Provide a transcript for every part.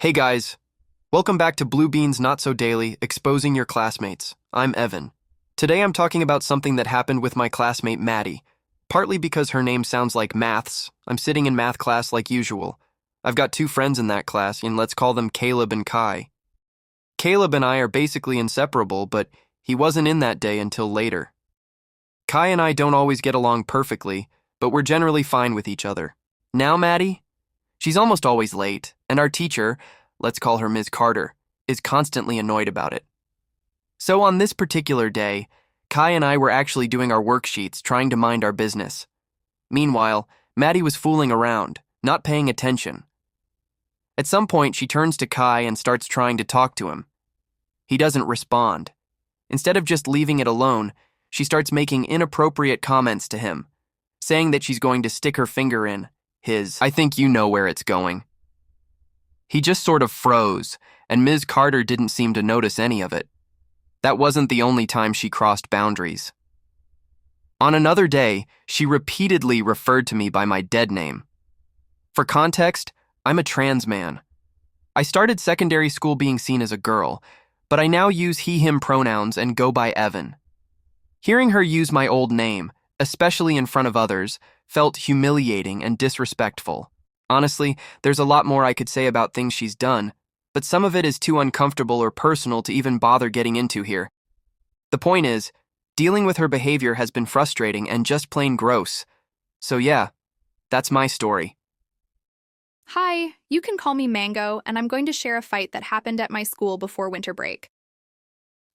Hey guys, welcome back to Blue Beans Not So Daily, Exposing Your Classmates. I'm Evan. Today I'm talking about something that happened with my classmate Maddie. Partly because her name sounds like maths, I'm sitting in math class like usual. I've got two friends in that class, and let's call them Caleb and Kai. Caleb and I are basically inseparable, but he wasn't in that day until later. Kai and I don't always get along perfectly, but we're generally fine with each other. Now Maddie? She's almost always late, and our teacher, let's call her Ms. Carter, is constantly annoyed about it. So on this particular day, Kai and I were actually doing our worksheets, trying to mind our business. Meanwhile, Maddie was fooling around, not paying attention. At some point, she turns to Kai and starts trying to talk to him. He doesn't respond. Instead of just leaving it alone, she starts making inappropriate comments to him, saying that she's going to stick her finger in I think you know where it's going. He just sort of froze, and Ms. Carter didn't seem to notice any of it. That wasn't the only time she crossed boundaries. On another day, she repeatedly referred to me by my dead name. For context, I'm a trans man. I started secondary school being seen as a girl, but I now use he/him pronouns and go by Evan. Hearing her use my old name, especially in front of others, felt humiliating and disrespectful. Honestly, there's a lot more I could say about things she's done, but some of it is too uncomfortable or personal to even bother getting into here. The point is, dealing with her behavior has been frustrating and just plain gross. So yeah, that's my story. Hi, you can call me Mango, and I'm going to share a fight that happened at my school before winter break.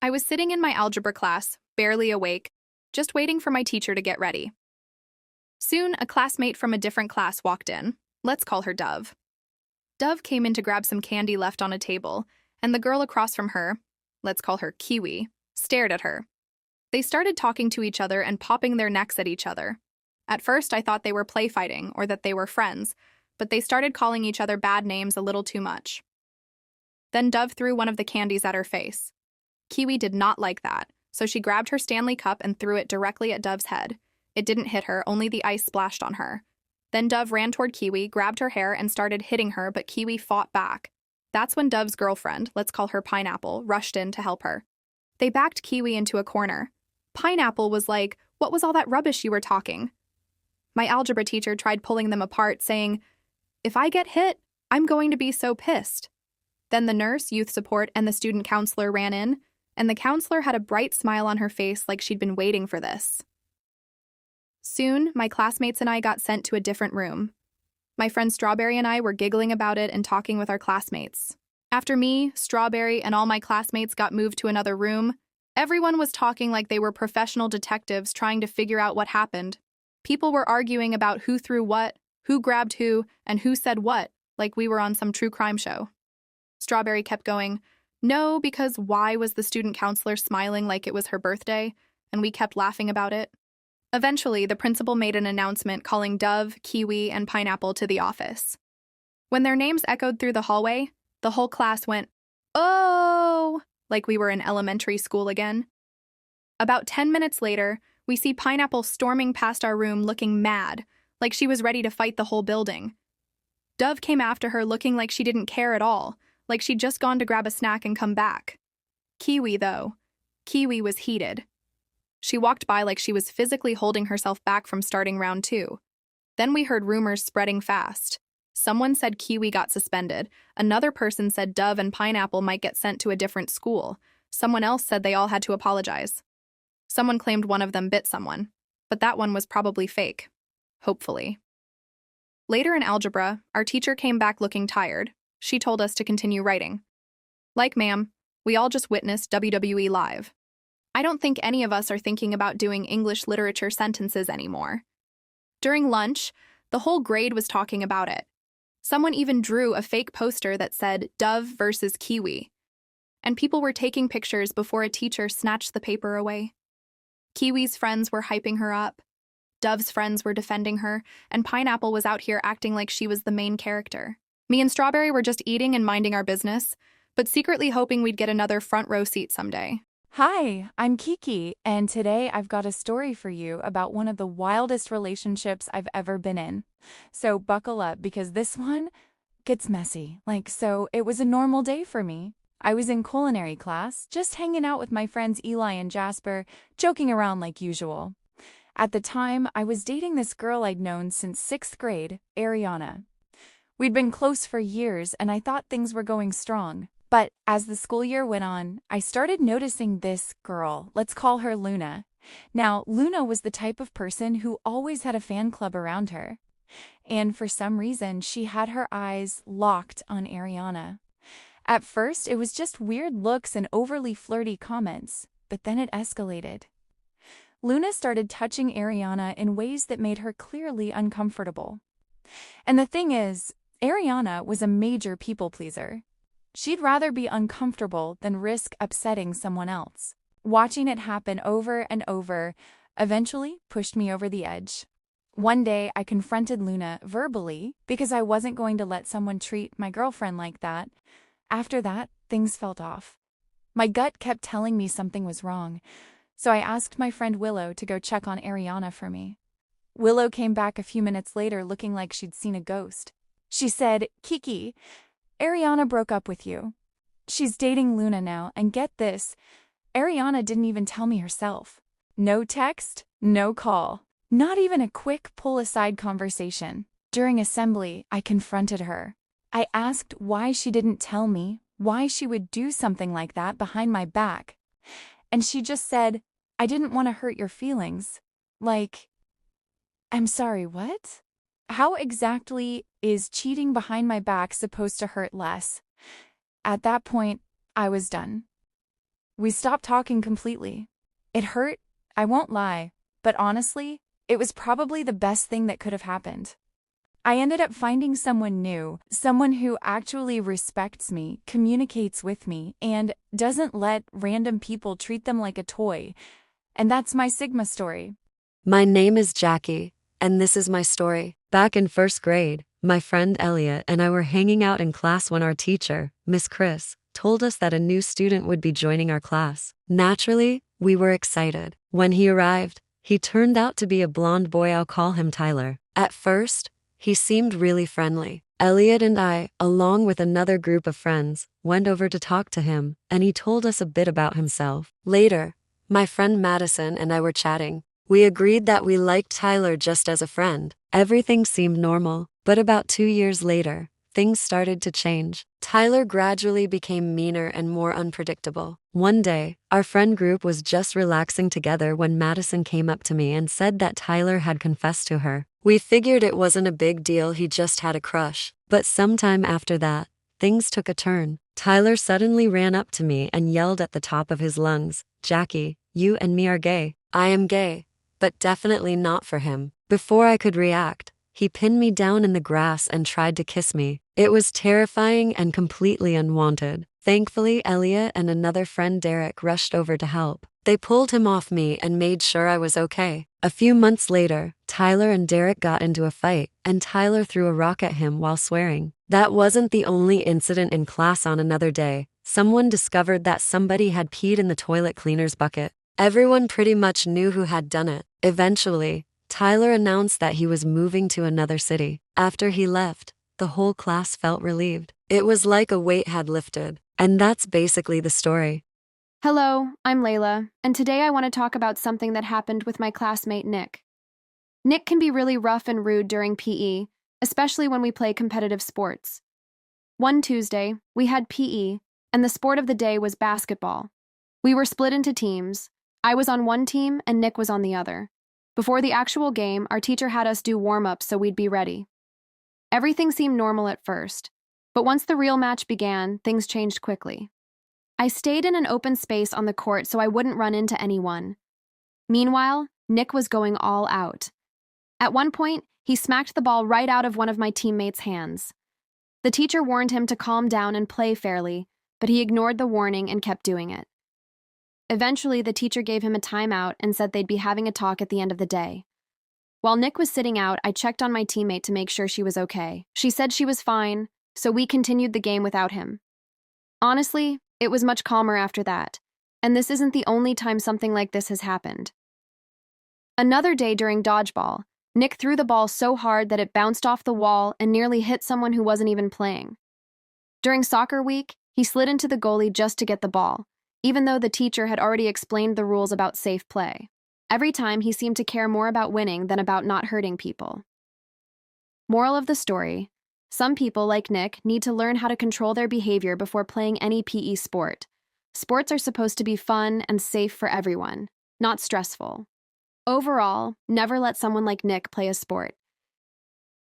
I was sitting in my algebra class, barely awake, just waiting for my teacher to get ready. Soon, a classmate from a different class walked in. Let's call her Dove. Dove came in to grab some candy left on a table, and the girl across from her, let's call her Kiwi, stared at her. They started talking to each other and popping their necks at each other. At first, I thought they were play fighting or that they were friends, but they started calling each other bad names a little too much. Then Dove threw one of the candies at her face. Kiwi did not like that, so she grabbed her Stanley cup and threw it directly at Dove's head. It didn't hit her, only the ice splashed on her. Then Dove ran toward Kiwi, grabbed her hair, and started hitting her, but Kiwi fought back. That's when Dove's girlfriend, let's call her Pineapple, rushed in to help her. They backed Kiwi into a corner. Pineapple was like, "What was all that rubbish you were talking?" My algebra teacher tried pulling them apart, saying, "If I get hit, I'm going to be so pissed." Then the nurse, youth support, and the student counselor ran in, and the counselor had a bright smile on her face like she'd been waiting for this. Soon, my classmates and I got sent to a different room. My friend Strawberry and I were giggling about it and talking with our classmates. After me, Strawberry, and all my classmates got moved to another room, everyone was talking like they were professional detectives trying to figure out what happened. People were arguing about who threw what, who grabbed who, and who said what, like we were on some true crime show. Strawberry kept going, "No, because why was the student counselor smiling like it was her birthday?" And we kept laughing about it. Eventually, the principal made an announcement calling Dove, Kiwi, and Pineapple to the office. When their names echoed through the hallway, the whole class went, "Oh!" like we were in elementary school again. About 10 minutes later, we see Pineapple storming past our room looking mad, like she was ready to fight the whole building. Dove came after her looking like she didn't care at all, like she'd just gone to grab a snack and come back. Kiwi was heated. She walked by like she was physically holding herself back from starting round 2. Then we heard rumors spreading fast. Someone said Kiwi got suspended. Another person said Dove and Pineapple might get sent to a different school. Someone else said they all had to apologize. Someone claimed one of them bit someone, but that one was probably fake. Hopefully. Later in algebra, our teacher came back looking tired. She told us to continue writing. Like ma'am, we all just witnessed WWE live. I don't think any of us are thinking about doing English literature sentences anymore. During lunch, the whole grade was talking about it. Someone even drew a fake poster that said Dove versus Kiwi. And people were taking pictures before a teacher snatched the paper away. Kiwi's friends were hyping her up. Dove's friends were defending her, and Pineapple was out here acting like she was the main character. Me and Strawberry were just eating and minding our business, but secretly hoping we'd get another front row seat someday. Hi, I'm Kiki, and today I've got a story for you about one of the wildest relationships I've ever been in. So buckle up because this one, gets messy. So it was a normal day for me. I was in culinary class, just hanging out with my friends Eli and Jasper, joking around like usual. At the time, I was dating this girl I'd known since 6th grade, Ariana. We'd been close for years, and I thought things were going strong. But as the school year went on, I started noticing this girl. Let's call her Luna. Now, Luna was the type of person who always had a fan club around her. And for some reason, she had her eyes locked on Ariana. At first, it was just weird looks and overly flirty comments, but then it escalated. Luna started touching Ariana in ways that made her clearly uncomfortable. And the thing is, Ariana was a major people pleaser. She'd rather be uncomfortable than risk upsetting someone else. Watching it happen over and over eventually pushed me over the edge. One day, I confronted Luna verbally because I wasn't going to let someone treat my girlfriend like that. After that, things felt off. My gut kept telling me something was wrong, so I asked my friend Willow to go check on Ariana for me. Willow came back a few minutes later looking like she'd seen a ghost. She said, "Kiki, Ariana broke up with you. She's dating Luna now, and get this, Ariana didn't even tell me herself. No text, no call, not even a quick pull-aside conversation." During assembly, I confronted her. I asked why she didn't tell me, why she would do something like that behind my back. And she just said, "I didn't want to hurt your feelings." I'm sorry, what? How exactly is cheating behind my back supposed to hurt less? At that point, I was done. We stopped talking completely. It hurt, I won't lie, but honestly, it was probably the best thing that could have happened. I ended up finding someone new, someone who actually respects me, communicates with me, and doesn't let random people treat them like a toy. And that's my Sigma story. My name is Jackie, and this is my story. Back in 1st grade, my friend Elliot and I were hanging out in class when our teacher, Miss Chris, told us that a new student would be joining our class. Naturally, we were excited. When he arrived, he turned out to be a blonde boy. I'll call him Tyler. At first, he seemed really friendly. Elliot and I, along with another group of friends, went over to talk to him, and he told us a bit about himself. Later, my friend Madison and I were chatting. We agreed that we liked Tyler just as a friend. Everything seemed normal, but about 2 years later, things started to change. Tyler gradually became meaner and more unpredictable. One day, our friend group was just relaxing together when Madison came up to me and said that Tyler had confessed to her. We figured it wasn't a big deal, he just had a crush. But sometime after that, things took a turn. Tyler suddenly ran up to me and yelled at the top of his lungs, "Jackie, you and me are gay." I am gay, but definitely not for him. Before I could react, he pinned me down in the grass and tried to kiss me. It was terrifying and completely unwanted. Thankfully, Elliot and another friend Derek rushed over to help. They pulled him off me and made sure I was okay. A few months later, Tyler and Derek got into a fight, and Tyler threw a rock at him while swearing. That wasn't the only incident in class. On another day, someone discovered that somebody had peed in the toilet cleaner's bucket. Everyone pretty much knew who had done it. Eventually, Tyler announced that he was moving to another city. After he left, the whole class felt relieved. It was like a weight had lifted. And that's basically the story. Hello, I'm Layla, and today I want to talk about something that happened with my classmate Nick. Nick can be really rough and rude during PE, especially when we play competitive sports. One Tuesday, we had PE, and the sport of the day was basketball. We were split into teams. I was on one team and Nick was on the other. Before the actual game, our teacher had us do warm-ups so we'd be ready. Everything seemed normal at first, but once the real match began, things changed quickly. I stayed in an open space on the court so I wouldn't run into anyone. Meanwhile, Nick was going all out. At one point, he smacked the ball right out of one of my teammates' hands. The teacher warned him to calm down and play fairly, but he ignored the warning and kept doing it. Eventually, the teacher gave him a timeout and said they'd be having a talk at the end of the day. While Nick was sitting out, I checked on my teammate to make sure she was okay. She said she was fine, so we continued the game without him. Honestly, it was much calmer after that, and this isn't the only time something like this has happened. Another day during dodgeball, Nick threw the ball so hard that it bounced off the wall and nearly hit someone who wasn't even playing. During soccer week, he slid into the goalie just to get the ball, even though the teacher had already explained the rules about safe play. Every time he seemed to care more about winning than about not hurting people. Moral of the story: some people, like Nick, need to learn how to control their behavior before playing any PE sport. Sports are supposed to be fun and safe for everyone, not stressful. Overall, never let someone like Nick play a sport.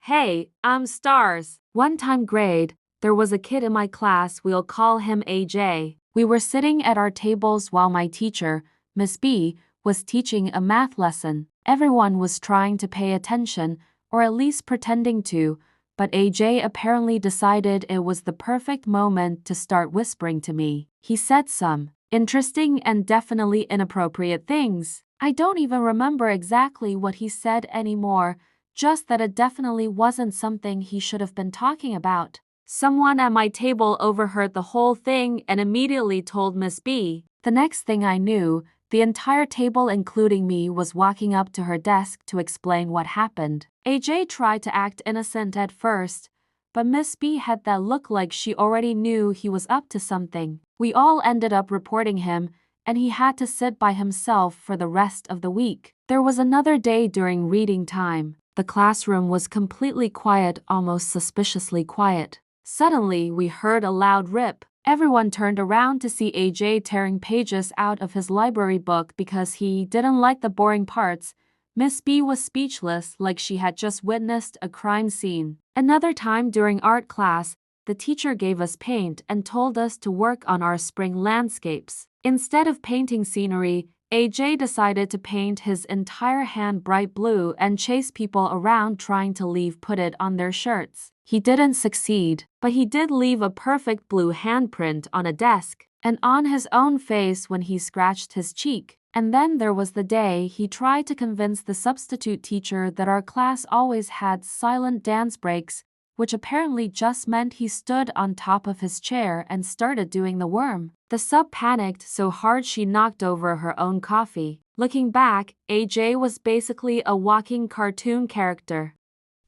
Hey, I'm Stars. One time grade, there was a kid in my class, we'll call him AJ. We were sitting at our tables while my teacher, Miss B, was teaching a math lesson. Everyone was trying to pay attention, or at least pretending to, but AJ apparently decided it was the perfect moment to start whispering to me. He said some interesting and definitely inappropriate things. I don't even remember exactly what he said anymore, just that it definitely wasn't something he should have been talking about. Someone at my table overheard the whole thing and immediately told Miss B. The next thing I knew, the entire table, including me, was walking up to her desk to explain what happened. AJ tried to act innocent at first, but Miss B had that look like she already knew he was up to something. We all ended up reporting him, and he had to sit by himself for the rest of the week. There was another day during reading time. The classroom was completely quiet, almost suspiciously quiet. Suddenly, we heard a loud rip. Everyone turned around to see AJ tearing pages out of his library book because he didn't like the boring parts. Miss B was speechless, like she had just witnessed a crime scene. Another time during art class, the teacher gave us paint and told us to work on our spring landscapes. Instead of painting scenery, AJ decided to paint his entire hand bright blue and chase people around trying to put it on their shirts. He didn't succeed, but he did leave a perfect blue handprint on a desk and on his own face when he scratched his cheek. And then there was the day he tried to convince the substitute teacher that our class always had silent dance breaks, which apparently just meant he stood on top of his chair and started doing the worm. The sub panicked so hard she knocked over her own coffee. Looking back, AJ was basically a walking cartoon character.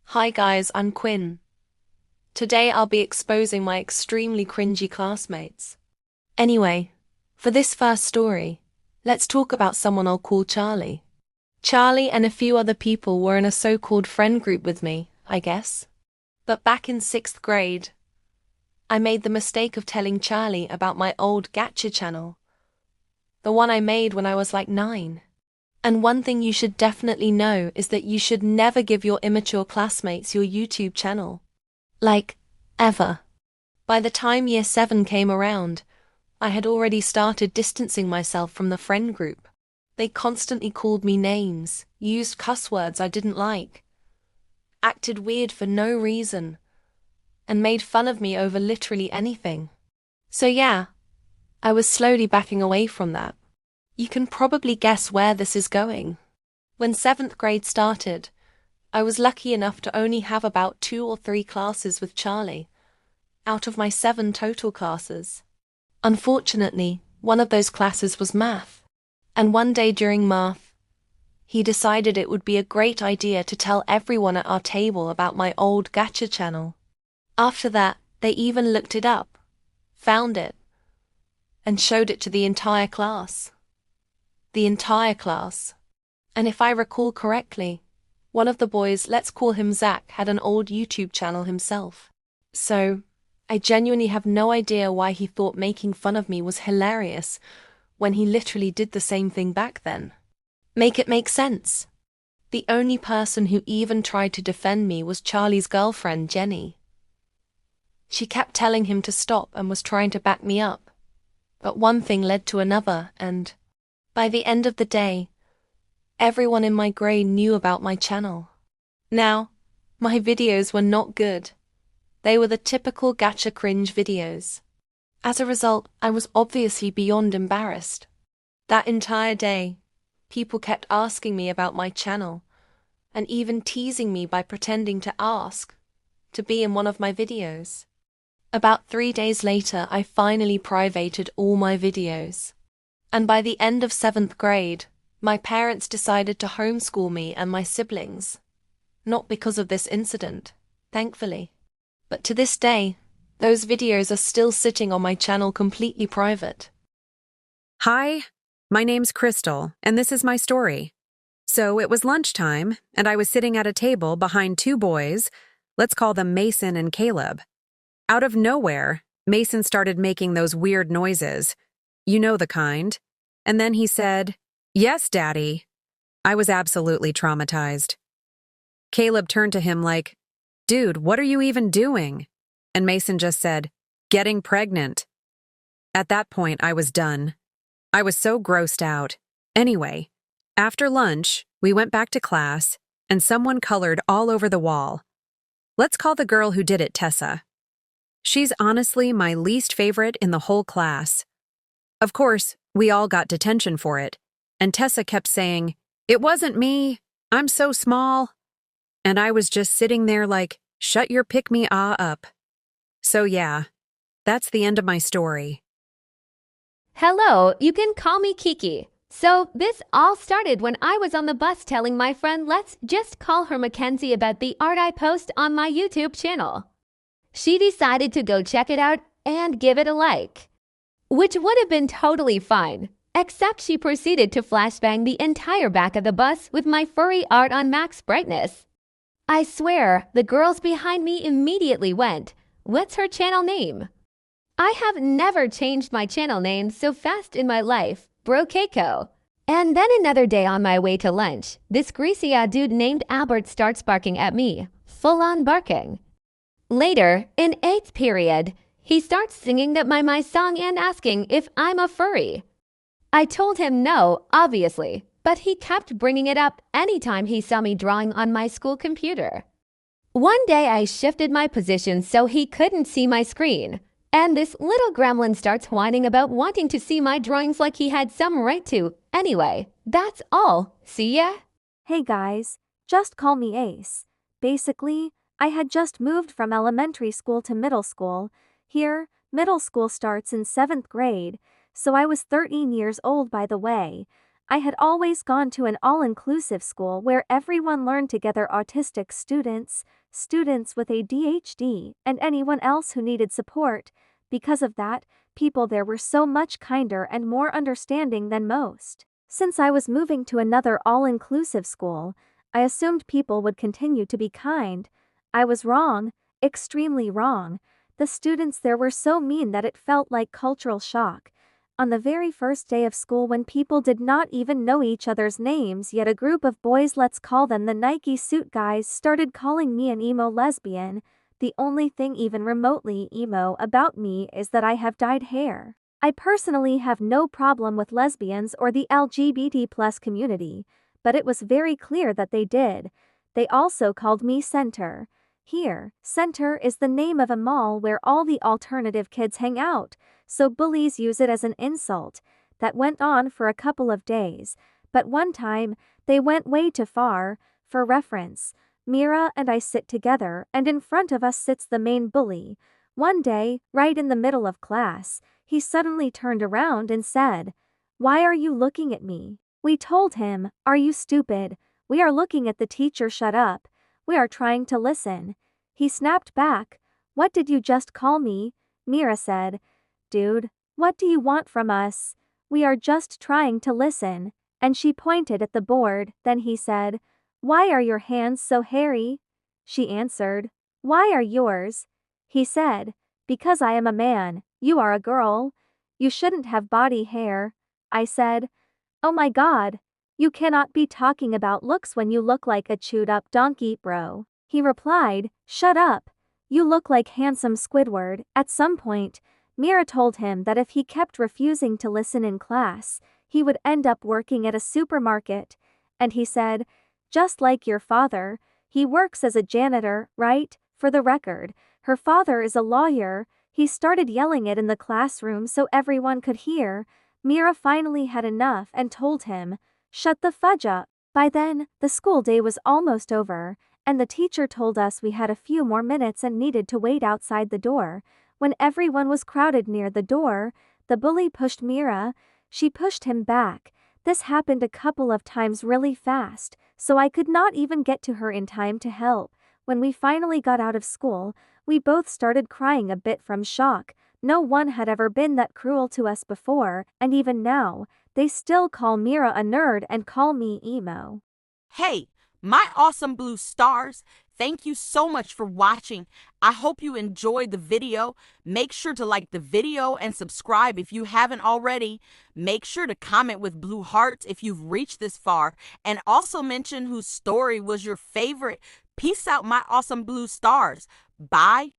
Hi guys, I'm Quinn. Today I'll be exposing my extremely cringy classmates. Anyway, for this first story, let's talk about someone I'll call Charlie. Charlie and a few other people were in a so-called friend group with me, I guess. But back in 6th grade, I made the mistake of telling Charlie about my old Gacha channel. The one I made when I was like 9. And one thing you should definitely know is that you should never give your immature classmates your YouTube channel. Like, ever. By the time year 7 came around, I had already started distancing myself from the friend group. They constantly called me names, used cuss words I didn't like, acted weird for no reason, and made fun of me over literally anything. So yeah, I was slowly backing away from that. You can probably guess where this is going. When 7th grade started, I was lucky enough to only have about 2 or 3 classes with Charlie, out of my 7 total classes. Unfortunately, one of those classes was math, and one day during math, he decided it would be a great idea to tell everyone at our table about my old Gacha channel. After that, they even looked it up, found it, and showed it to the entire class. The entire class. And if I recall correctly, one of the boys, let's call him Zach, had an old YouTube channel himself. So, I genuinely have no idea why he thought making fun of me was hilarious when he literally did the same thing back then. Make it make sense. The only person who even tried to defend me was Charlie's girlfriend, Jenny. She kept telling him to stop and was trying to back me up. But one thing led to another, and by the end of the day, everyone in my grade knew about my channel. Now, my videos were not good. They were the typical gacha cringe videos. As a result, I was obviously beyond embarrassed. That entire day, people kept asking me about my channel, and even teasing me by pretending to ask to be in one of my videos. About 3 days later, I finally privated all my videos. And by the end of 7th grade, my parents decided to homeschool me and my siblings. not because of this incident, thankfully. But to this day, those videos are still sitting on my channel completely private. Hi, my name's Crystal, and this is my story. So it was lunchtime, and I was sitting at a table behind two boys, let's call them Mason and Caleb. Out of nowhere, Mason started making those weird noises. You know the kind. And then he said, "Yes, Daddy." I was absolutely traumatized. Caleb turned to him like, "Dude, what are you even doing?" And Mason just said, "Getting pregnant." At that point, I was done. I was so grossed out. Anyway, after lunch, we went back to class, and someone colored all over the wall. Let's call the girl who did it Tessa. She's honestly my least favorite in the whole class. Of course, we all got detention for it, and Tessa kept saying, "It wasn't me, I'm so small." And I was just sitting there like, shut your pick-me-ah up. So yeah, that's the end of my story. Hello, you can call me Kiki. So this all started when I was on the bus telling my friend, let's just call her Mackenzie, about the art I post on my YouTube channel. She decided to go check it out and give it a like, which would have been totally fine, except she proceeded to flashbang the entire back of the bus with my furry art on max brightness. I swear, the girls behind me immediately went, "What's her channel name?" I have never changed my channel name so fast in my life, bro Keiko. And then another day on my way to lunch, this greasy-ass dude named Albert starts barking at me, full-on barking. Later, in 8th period, he starts singing that my song and asking if I'm a furry. I told him no, obviously, but he kept bringing it up anytime he saw me drawing on my school computer. One day I shifted my position so he couldn't see my screen, and this little gremlin starts whining about wanting to see my drawings like he had some right to. Anyway, that's all. See ya? Hey guys, just call me Ace. Basically, I had just moved from elementary school to middle school. Here, middle school starts in 7th grade, so I was 13 years old by the way. I had always gone to an all-inclusive school where everyone learned together, autistic students, students with ADHD, and anyone else who needed support. Because of that, people there were so much kinder and more understanding than most. Since I was moving to another all-inclusive school, I assumed people would continue to be kind. I was wrong, extremely wrong. The students there were so mean that it felt like cultural shock. On the very first day of school, when people did not even know each other's names, yet a group of boys, let's call them the Nike suit guys, started calling me an emo lesbian. The only thing even remotely emo about me is that I have dyed hair. I personally have no problem with lesbians or the LGBT+ community, but it was very clear that they did. They also called me Center. Here, Center is the name of a mall where all the alternative kids hang out, so bullies use it as an insult. That went on for a couple of days, but one time, they went way too far. For reference, Mira and I sit together, and in front of us sits the main bully. One day, right in the middle of class, he suddenly turned around and said, "Why are you looking at me?" We told him, "Are you stupid? We are looking at the teacher, shut up. We are trying to listen." He snapped back, "What did you just call me?" Mira said, "Dude, what do you want from us? We are just trying to listen." And she pointed at the board. Then he said, "Why are your hands so hairy?" She answered, "Why are yours?" He said, "Because I am a man, you are a girl. You shouldn't have body hair." I said, "Oh my god, you cannot be talking about looks when you look like a chewed up donkey, bro." He replied, "Shut up. You look like handsome Squidward." At some point, Mira told him that if he kept refusing to listen in class, he would end up working at a supermarket. And he said, "Just like your father, he works as a janitor, right?" For the record, her father is a lawyer. He started yelling it in the classroom so everyone could hear. Mira finally had enough and told him, "Shut the fudge up." By then, the school day was almost over, and the teacher told us we had a few more minutes and needed to wait outside the door. When everyone was crowded near the door, the bully pushed Mira. She pushed him back. This happened a couple of times really fast, so I could not even get to her in time to help. When we finally got out of school, we both started crying a bit from shock. No one had ever been that cruel to us before, and even now, they still call Mira a nerd and call me emo. Hey, my awesome blue stars, thank you so much for watching. I hope you enjoyed the video. Make sure to like the video and subscribe if you haven't already. Make sure to comment with blue hearts if you've reached this far, and also mention whose story was your favorite. Peace out, my awesome blue stars. Bye.